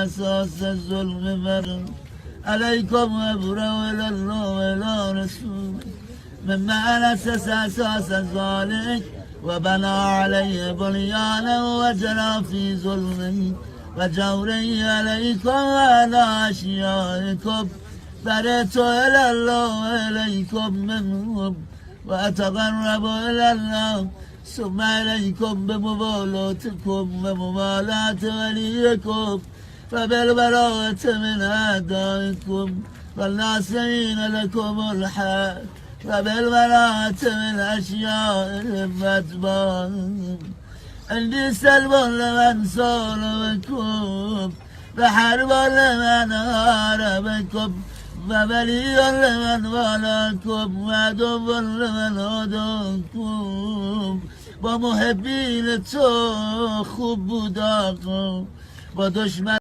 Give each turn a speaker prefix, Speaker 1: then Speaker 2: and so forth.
Speaker 1: اساس ظلم من عليكم ابرأ الى الله والى رسول ممن اسس اساس ذلك وبنى عليه بنيانا وجرى في ظلمه وجوره عليكم وعلى اشيائكم برئت الى الله واليكم منهم واتقرب الى الله ثم عليكم بموالاتكم وموالاة وليكم فبالبراءة من أعدائكم والناصرين لكم الحق وبالبراءة من أشيائهم وأتباعهم عندي سلب لمن صالبكم وحرب لمن هاربكم وبلي لمن والاكم وعدو لمن عاداكم با محبین تو خوب بوداکم با دشمن